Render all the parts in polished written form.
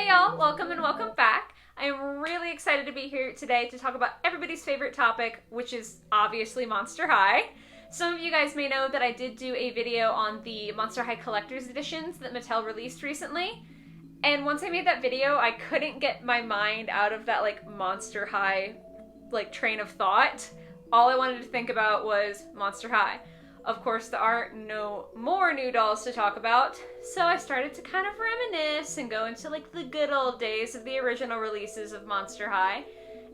Hey y'all, welcome and welcome back. I am really excited to be here today to talk about everybody's favorite topic, which is obviously Monster High. Some of you guys may know that I did do a video on the Monster High Collector's Editions that Mattel released recently. And once I made that video, I couldn't get my mind out of that Monster High train of thought. All I wanted to think about was Monster High. Of course, there are no more new dolls to talk about, so I started to kind of reminisce and go into the good old days of the original releases of Monster High.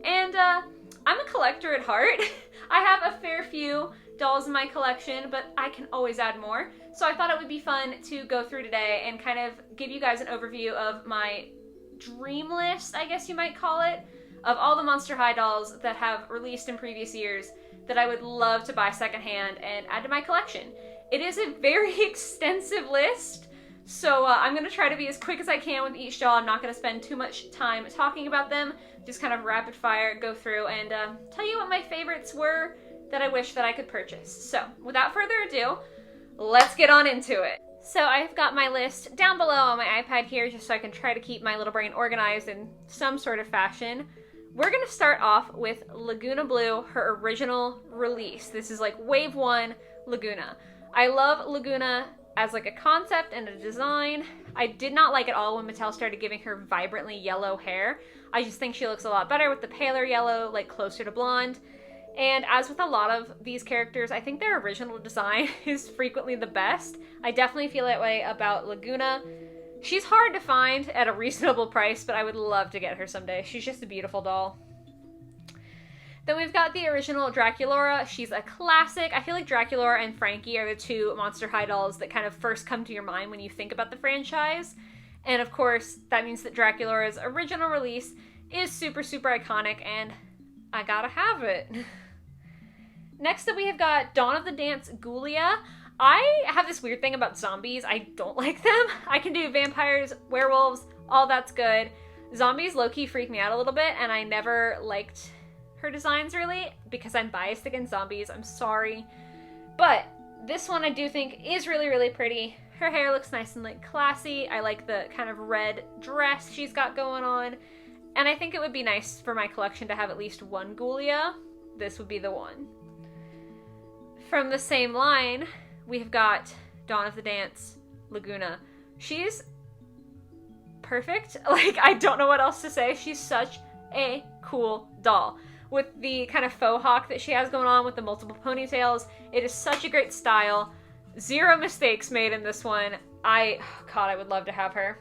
And I'm a collector at heart. I have a fair few dolls in my collection, but I can always add more. So I thought it would be fun to go through today and kind of give you guys an overview of my dream list, I guess you might call it, of all the Monster High dolls that have released in previous years that I would love to buy secondhand and add to my collection. It is a very extensive list, so I'm going to try to be as quick as I can with each doll. I'm not going to spend too much time talking about them, just kind of rapid fire go through and tell you what my favorites were that I wish that I could purchase. So without further ado, let's get on into it. So I've got my list down below on my iPad here just so I can try to keep my little brain organized in some sort of fashion. We're going to start off with Laguna Blue, her original release. This is wave 1 Laguna. I love Laguna as a concept and a design. I did not like it all when Mattel started giving her vibrantly yellow hair. I just think she looks a lot better with the paler yellow, closer to blonde. And as with a lot of these characters, I think their original design is frequently the best. I definitely feel that way about Laguna. She's hard to find at a reasonable price, but I would love to get her someday. She's just a beautiful doll. Then we've got the original Draculaura. She's a classic. I feel like Draculaura and Frankie are the two Monster High dolls that kind of first come to your mind when you think about the franchise. And of course, that means that Draculaura's original release is super, super iconic, and I gotta have it. Next up, we have got Dawn of the Dance Ghoulia. I have this weird thing about zombies. I don't like them. I can do vampires, werewolves, all that's good. Zombies low-key freak me out a little bit, and I never liked her designs really because I'm biased against zombies. I'm sorry. But this one I do think is really, really pretty. Her hair looks nice and classy. I like the kind of red dress she's got going on. And I think it would be nice for my collection to have at least one Ghoulia. This would be the one. From the same line, we've got Dawn of the Dance Laguna. She's perfect. I don't know what else to say. She's such a cool doll. With the kind of faux hawk that she has going on with the multiple ponytails, it is such a great style. Zero mistakes made in this one. I would love to have her.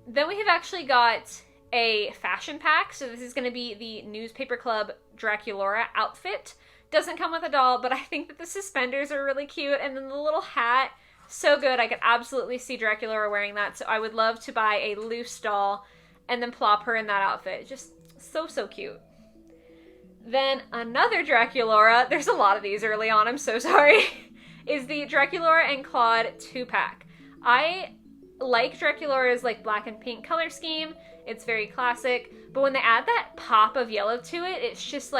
Then we have actually got a fashion pack. So this is going to be the Newspaper Club Draculaura outfit. Doesn't come with a doll, but I think that the suspenders are really cute, and then the little hat, so good. I could absolutely see Draculaura wearing that, so I would love to buy a loose doll and then plop her in that outfit. Just so, so cute. Then another Draculaura, there's a lot of these early on, I'm so sorry, is the Draculaura and Claude 2-pack. I like Draculaura's black and pink color scheme. It's very classic, but when they add that pop of yellow to it, it's just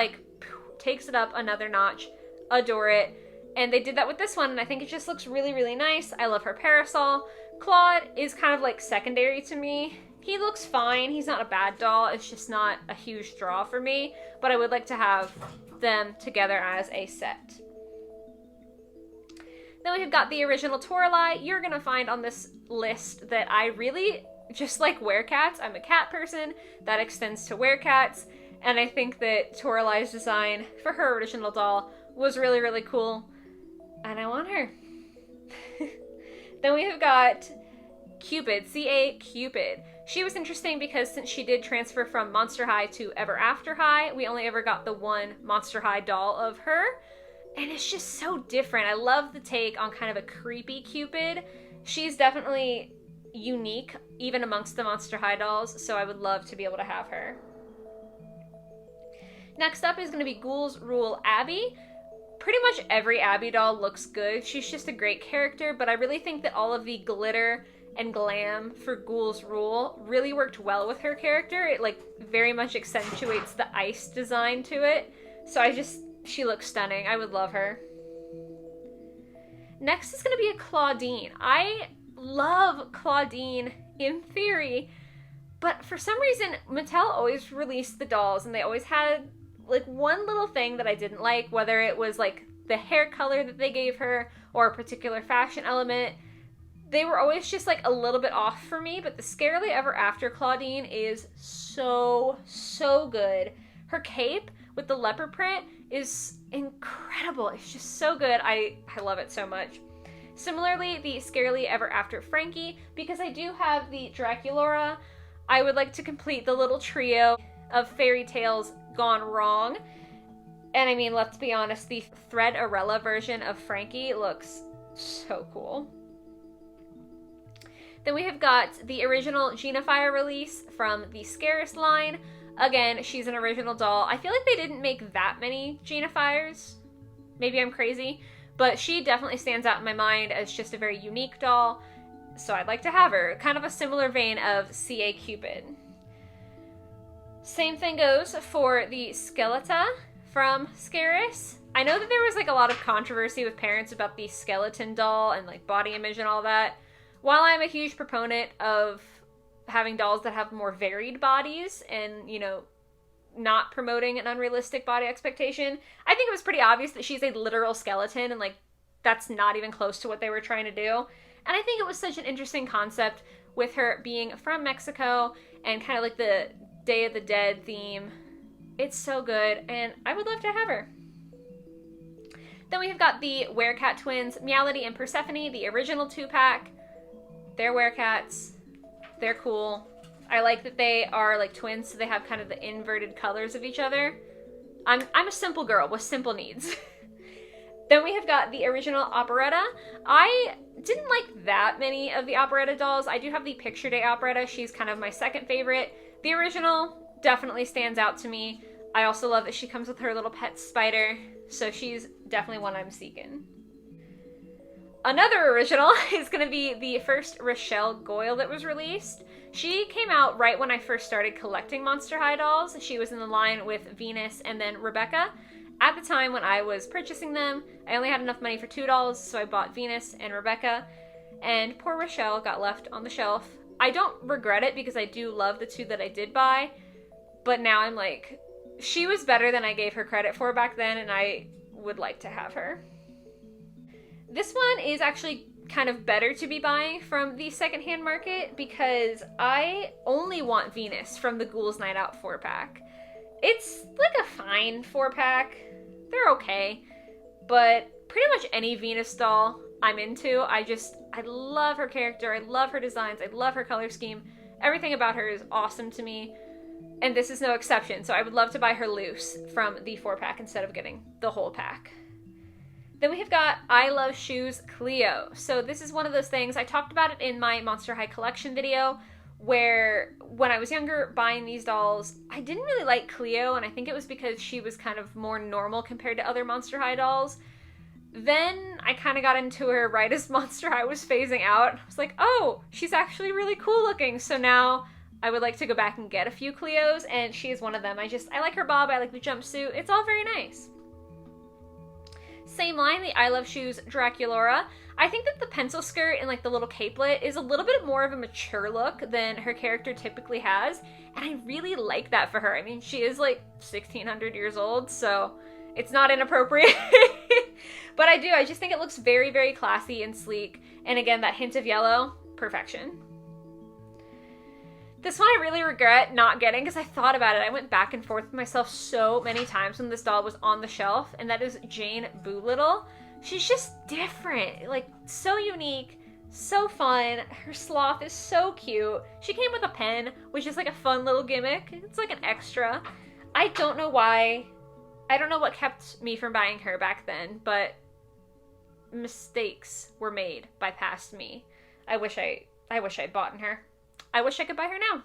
takes it up another notch. Adore it. And they did that with this one, and I think it just looks really, really nice. I love her parasol. Claude is kind of secondary to me. He looks fine. He's not a bad doll. It's just not a huge draw for me, but I would like to have them together as a set. Then we've got the original Toralei. You're going to find on this list that I really just like werecats. I'm a cat person. That extends to werecats. And I think that Toralei's design for her original doll was really, really cool. And I want her. Then we have got Cupid, C.A. Cupid. She was interesting because since she did transfer from Monster High to Ever After High, we only ever got the one Monster High doll of her. And it's just so different. I love the take on kind of a creepy Cupid. She's definitely unique, even amongst the Monster High dolls, so I would love to be able to have her. Next up is going to be Ghouls Rule Abby. Pretty much every Abby doll looks good. She's just a great character, but I really think that all of the glitter and glam for Ghouls Rule really worked well with her character. It very much accentuates the ice design to it. So she looks stunning. I would love her. Next is going to be a Claudine. I love Claudine and Faery. But for some reason, Mattel always released the dolls, and they always had like one little thing that I didn't like, whether it was like the hair color that they gave her or a particular fashion element. They were always just like a little bit off for me, but the Scarily Ever After Claudine is so good. Her cape with the leopard print is incredible. It's just so good. I love it so much. Similarly, the Scarily Ever After Frankie, because I do have the Draculaura, I would like to complete the little trio of fairy tales gone wrong. And I mean, let's be honest, the Thread-Arella version of Frankie looks so cool. Then we have got the original Genifire release from the Scaris line. Again, she's an original doll. I feel like they didn't make that many Genifires. Maybe I'm crazy, but she definitely stands out in my mind as just a very unique doll, so I'd like to have her. Kind of a similar vein of C.A. Cupid. Same thing goes for the Skeletta from Scaris. I know that there was like a lot of controversy with parents about the skeleton doll and like body image and all that. While I'm a huge proponent of having dolls that have more varied bodies and, you know, not promoting an unrealistic body expectation, I think it was pretty obvious that she's a literal skeleton, and like that's not even close to what they were trying to do. And I think it was such an interesting concept with her being from Mexico and kind of like the Day of the Dead theme. It's so good, and I would love to have her. Then we have got the Werecat twins, Meowlity and Persephone, the original 2-pack. They're werecats. They're cool. I like that they are like twins, so they have kind of the inverted colors of each other. I'm a simple girl with simple needs. Then we have got the original Operetta. I didn't like that many of the Operetta dolls. I do have the Picture Day Operetta. She's kind of my second favorite. The original definitely stands out to me. I also love that she comes with her little pet spider, so she's definitely one I'm seeking. Another original is going to be the first Rochelle Goyle that was released. She came out right when I first started collecting Monster High dolls. She was in the line with Venus and then Rebecca. At the time when I was purchasing them, I only had enough money for 2 dolls, so I bought Venus and Rebecca, and poor Rochelle got left on the shelf. I don't regret it because I do love the 2 that I did buy, but now I'm like, she was better than I gave her credit for back then, and I would like to have her. This one is actually kind of better to be buying from the secondhand market because I only want Venus from the Ghouls Night Out 4-pack. It's like a fine 4-pack. They're okay. But pretty much any Venus doll I'm into. I love her character. I love her designs. I love her color scheme. Everything about her is awesome to me. And this is no exception. So I would love to buy her loose from the 4-pack instead of getting the whole pack. Then we have got I Love Shoes Cleo. So this is one of those things, I talked about it in my Monster High collection video, where when I was younger buying these dolls, I didn't really like Cleo, and I think it was because she was kind of more normal compared to other Monster High dolls. Then I kind of got into her right as Monster High was phasing out. I was like, oh, she's actually really cool looking. So now I would like to go back and get a few Cleos, and she is one of them. I like her bob, I like the jumpsuit. It's all very nice. Same line, the I Love Shoes Draculaura. I think that the pencil skirt and like the little capelet is a little bit more of a mature look than her character typically has, and I really like that for her. I mean, she is like 1600 years old, so it's not inappropriate. But I just think it looks very, very classy and sleek, and again, that hint of yellow, perfection. This one I really regret not getting because I thought about it. I went back and forth with myself so many times when this doll was on the shelf, and that is Jane Boolittle. She's just different, like so unique, so fun. Her sloth is so cute. She came with a pen, which is like a fun little gimmick. It's like an extra. I don't know why. I don't know what kept me from buying her back then, but mistakes were made by past me. I wish I'd bought her. I wish I could buy her now.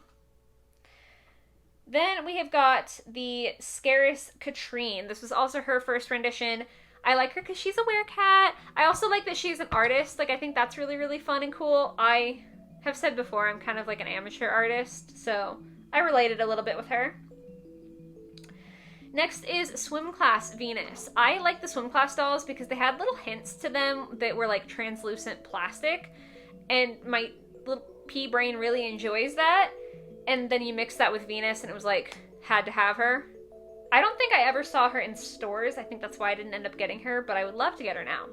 Then we have got the Scaris Katrine. This was also her first rendition. I like her because she's a werecat. I also like that she's an artist. Like, I think that's really, really fun and cool. I have said before, I'm kind of like an amateur artist, so I related a little bit with her. Next is Swim Class Venus. I like the Swim Class dolls because they had little hints to them that were like translucent plastic, and my little pea brain really enjoys that. And then you mix that with Venus and it was like, had to have her. I don't think I ever saw her in stores. I think that's why I didn't end up getting her, but I would love to get her now.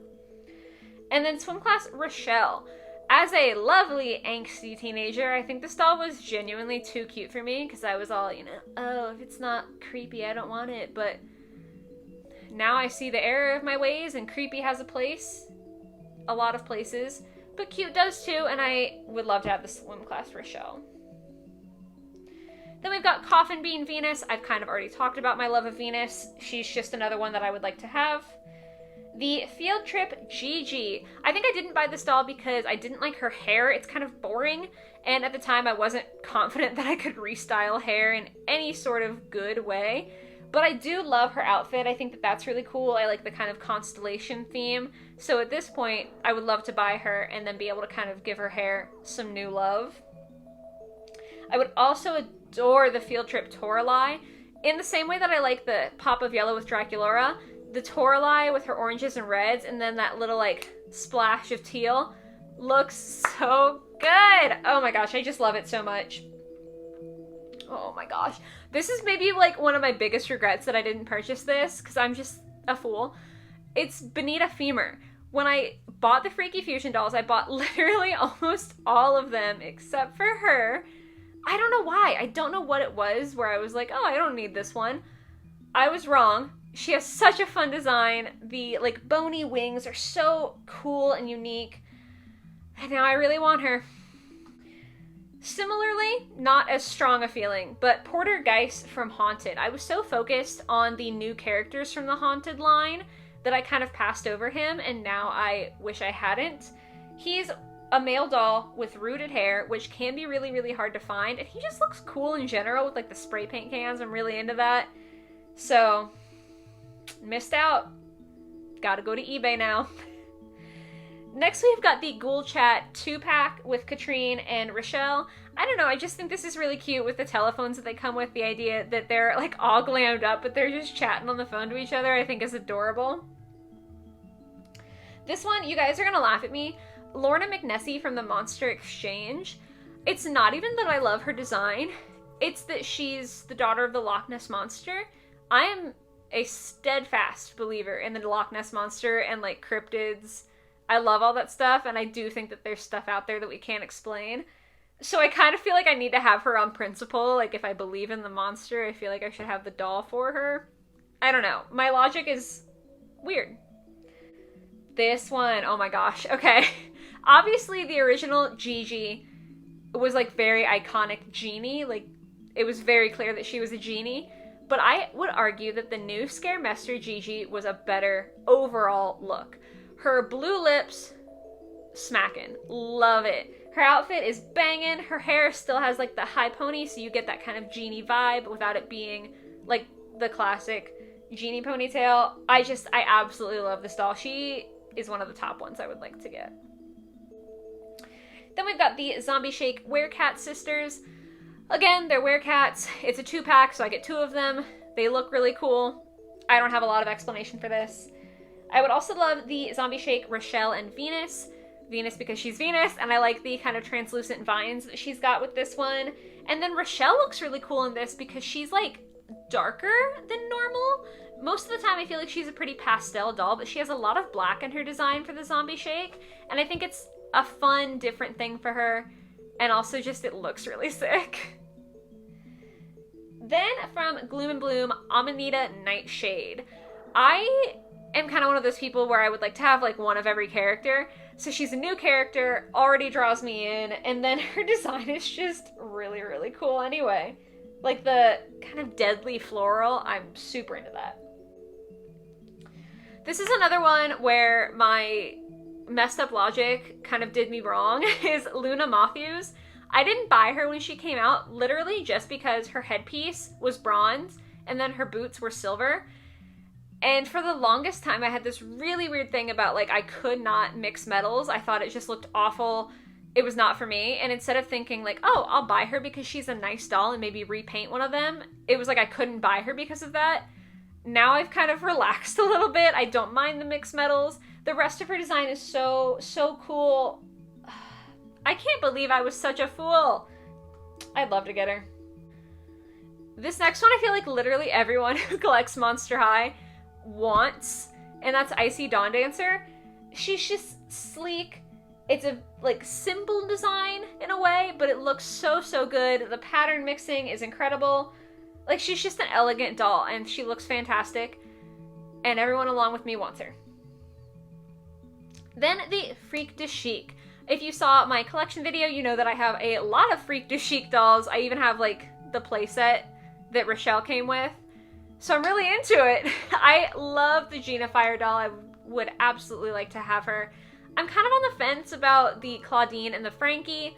And then swim class Rochelle. As a lovely angsty teenager, I think this doll was genuinely too cute for me because I was all, you know, oh, if it's not creepy, I don't want it. But now I see the error of my ways and creepy has a place. A lot of places. But cute does too, and I would love to have the swim class Rochelle. Then we've got Coffin Bean Venus. I've kind of already talked about my love of Venus. She's just another one that I would like to have. The Field Trip Gigi. I think I didn't buy this doll because I didn't like her hair. It's kind of boring. And at the time I wasn't confident that I could restyle hair in any sort of good way. But I do love her outfit. I think that that's really cool. I like the kind of constellation theme. So at this point, I would love to buy her and then be able to kind of give her hair some new love. I would also adore the Field Trip Toralei. In the same way that I like the pop of yellow with Draculaura, the Toralei with her oranges and reds and then that little like splash of teal looks so good. Oh my gosh, I just love it so much. Oh my gosh. This is maybe like one of my biggest regrets that I didn't purchase this because I'm just a fool. It's Bonita Femur. When I bought the Freaky Fusion dolls, I bought literally almost all of them except for her. I don't know why. I don't know what it was where I was like, oh, I don't need this one. I was wrong. She has such a fun design. The like bony wings are so cool and unique. And now I really want her. Similarly, not as strong a feeling, but Porter Geist from Haunted. I was so focused on the new characters from the Haunted line that I kind of passed over him, and now I wish I hadn't. He's a male doll with rooted hair, which can be really, really hard to find, and he just looks cool in general with like the spray paint cans. I'm really into that. So, missed out. Gotta go to eBay now. Next, we've got the Ghoul Chat 2-pack with Katrine and Rochelle. I don't know, I just think this is really cute with the telephones that they come with. The idea that they're like all glammed up, but they're just chatting on the phone to each other, I think is adorable. This one, you guys are gonna laugh at me. Lorna McNessie from the Monster Exchange. It's not even that I love her design. It's that she's the daughter of the Loch Ness Monster. I am a steadfast believer in the Loch Ness Monster and like cryptids. I love all that stuff, and I do think that there's stuff out there that we can't explain. So I kind of feel like I need to have her on principle. Like, if I believe in the monster, I feel like I should have the doll for her. I don't know. My logic is weird. This one, oh my gosh. Okay. Obviously, the original Gigi was, like, very iconic genie. Like, it was very clear that she was a genie. But I would argue that the new Scaremester Gigi was a better overall look. Her blue lips, smacking. Love it. Her outfit is banging. Her hair still has like the high pony, so you get that kind of genie vibe without it being like the classic genie ponytail. I absolutely love this doll. She is one of the top ones I would like to get. Then we've got the Zombie Shake Werecat sisters. Again, they're werecats. It's a 2-pack, so I get 2 of them. They look really cool. I don't have a lot of explanation for this. I would also love the Zombie Shake Rochelle and Venus. Venus because she's Venus, and I like the kind of translucent vines that she's got with this one. And then Rochelle looks really cool in this because she's like darker than normal. Most of the time I feel like she's a pretty pastel doll, but she has a lot of black in her design for the Zombie Shake, and I think it's a fun, different thing for her, and also just it looks really sick. Then from Gloom and Bloom, Amanita Nightshade. I am kind of one of those people where I would like to have like one of every character. So she's a new character, already draws me in, and then her design is just really, really cool anyway. Like the kind of deadly floral, I'm super into that. This is another one where my messed up logic kind of did me wrong, is Luna Matthews. I didn't buy her when she came out, literally just because her headpiece was bronze and then her boots were silver. And for the longest time, I had this really weird thing about, like, I could not mix metals. I thought it just looked awful. It was not for me. And instead of thinking, like, oh, I'll buy her because she's a nice doll and maybe repaint one of them, it was like I couldn't buy her because of that. Now I've kind of relaxed a little bit. I don't mind the mixed metals. The rest of her design is so, so cool. I can't believe I was such a fool. I'd love to get her. This next one I feel like literally everyone who collects Monster High wants, and that's Icy Dawn Dancer. She's just sleek. It's a like simple design in a way, but it looks so good. The pattern mixing is incredible. Like, she's just an elegant doll and she looks fantastic, and everyone along with me wants her. Then the Freak de Chic. If you saw my collection video, you know that I have a lot of Freak de Chic dolls. I even have like the playset that Rochelle came with. So I'm really into it. I love the Gina Fire doll. I would absolutely like to have her. I'm kind of on the fence about the Claudine and the Frankie.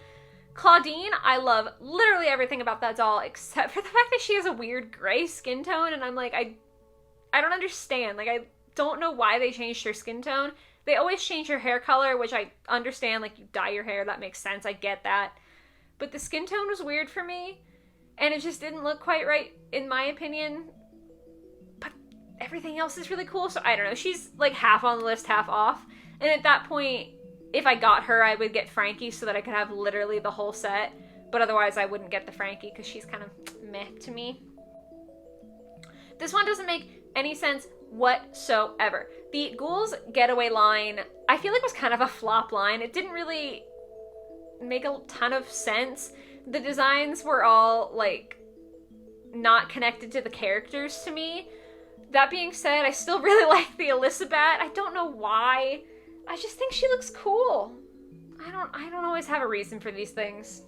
Claudine, I love literally everything about that doll except for the fact that she has a weird gray skin tone, and I'm like, I don't understand. Like, I don't know why they changed her skin tone. They always change her hair color, which I understand. Like, you dye your hair, that makes sense. I get that. But the skin tone was weird for me, and it just didn't look quite right, in my opinion. But everything else is really cool, so I don't know. She's like half on the list, half off. And at that point, if I got her, I would get Frankie so that I could have literally the whole set. But otherwise, I wouldn't get the Frankie because she's kind of meh to me. This one doesn't make any sense whatsoever. The Ghouls Getaway line, I feel like was kind of a flop line. It didn't really make a ton of sense. The designs were all, like, not connected to the characters to me. That being said, I still really like the Elizabeth. I don't know why. I just think she looks cool. I don't always have a reason for these things.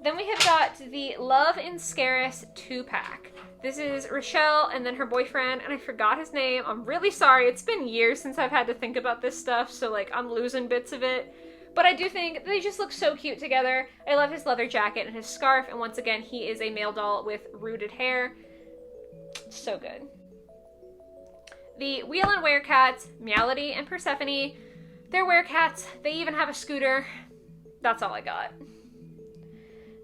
Then we have got the Love in Scaris 2-pack. This is Rochelle and then her boyfriend, and I forgot his name. I'm really sorry. It's been years since I've had to think about this stuff, so like I'm losing bits of it. But I do think they just look so cute together. I love his leather jacket and his scarf, and once again, he is a male doll with rooted hair. So good. The Wheel and Werecats, Meowlity and Persephone. They're werecats. They even have a scooter. That's all I got.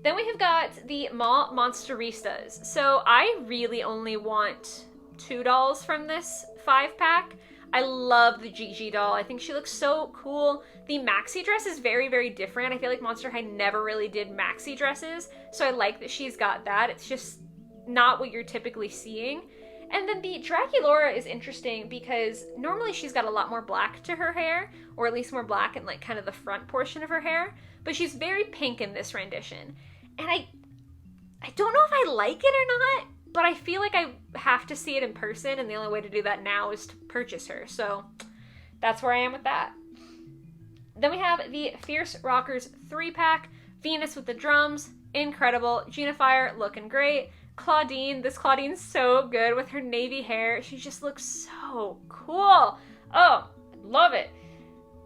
Then we have got the Mall Monsteristas. So I really only want 2 dolls from this 5-pack. I love the Gigi doll. I think she looks so cool. The maxi dress is very different. I feel like Monster High never really did maxi dresses, so I like that she's got that. It's just not what you're typically seeing. And then the Draculaura is interesting because normally she's got a lot more black to her hair, or at least more black in like kind of the front portion of her hair, but she's very pink in this rendition. And I don't know if I like it or not, but I feel like I have to see it in person, and the only way to do that now is to purchase her. So that's where I am with that. Then we have the Fierce Rockers 3-pack. Venus with the drums, incredible. Gina Fire looking great. Claudine, this Claudine's so good with her navy hair. She just looks so cool. Oh, love it.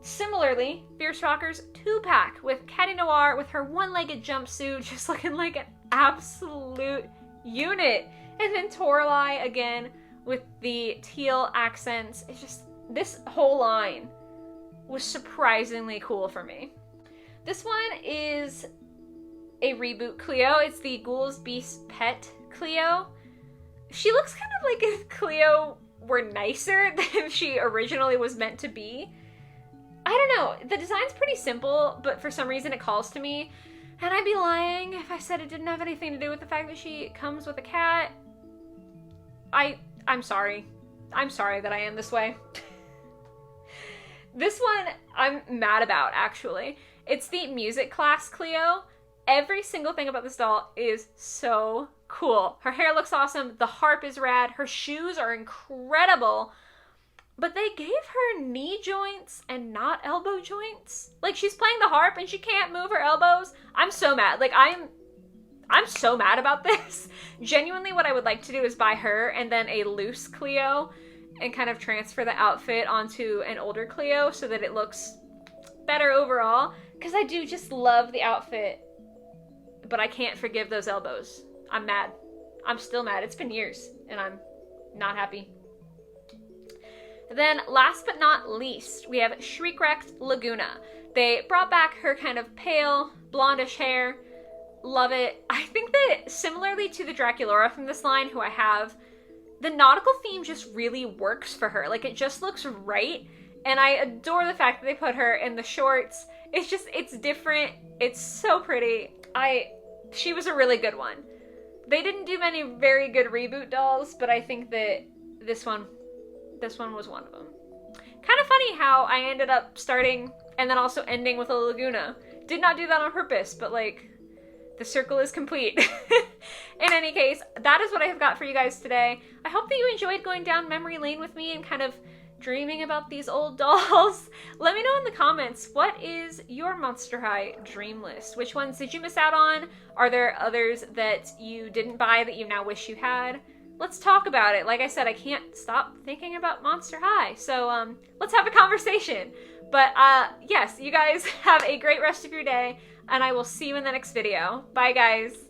Similarly, Fierce Rockers 2-pack with Catty Noir with her one-legged jumpsuit, just looking like an absolute unit. And then Toralei again with the teal accents. It's just, this whole line was surprisingly cool for me. This one is a reboot Cleo. It's the Ghouls Beast Pet Cleo. She looks kind of like if Cleo were nicer than she originally was meant to be. I don't know. The design's pretty simple, but for some reason it calls to me. And I'd be lying if I said it didn't have anything to do with the fact that she comes with a cat. I'm sorry. I'm sorry that I am this way. This one I'm mad about, actually. It's the Music Class Cleo. Every single thing about this doll is so cool. Her hair looks awesome. The harp is rad. Her shoes are incredible. But they gave her knee joints and not elbow joints. Like, she's playing the harp and she can't move her elbows. I'm so mad. Like, I'm so mad about this. Genuinely, what I would like to do is buy her and then a loose Cleo and kind of transfer the outfit onto an older Cleo so that it looks better overall. Because I do just love the outfit, but I can't forgive those elbows. I'm mad. I'm still mad. It's been years and I'm not happy. Then, last but not least, we have Shriek-Wrecked Laguna. They brought back her kind of pale, blondish hair. Love it. I think that, similarly to the Draculaura from this line, who I have, the nautical theme just really works for her. Like, it just looks right. And I adore the fact that they put her in the shorts It's just, it's different. It's so pretty. She was a really good one. They didn't do many very good reboot dolls, but I think that this one was one of them. Kind of funny how I ended up starting and then also ending with a Laguna. Did not do that on purpose, but like, the circle is complete. In any case, that is what I have got for you guys today. I hope that you enjoyed going down memory lane with me and kind of dreaming about these old dolls. Let me know in the comments, what is your Monster High dream list? Which ones did you miss out on? Are there others that you didn't buy that you now wish you had? Let's talk about it. Like I said, I can't stop thinking about Monster High. So let's have a conversation. But yes, you guys have a great rest of your day, and I will see you in the next video. Bye, guys.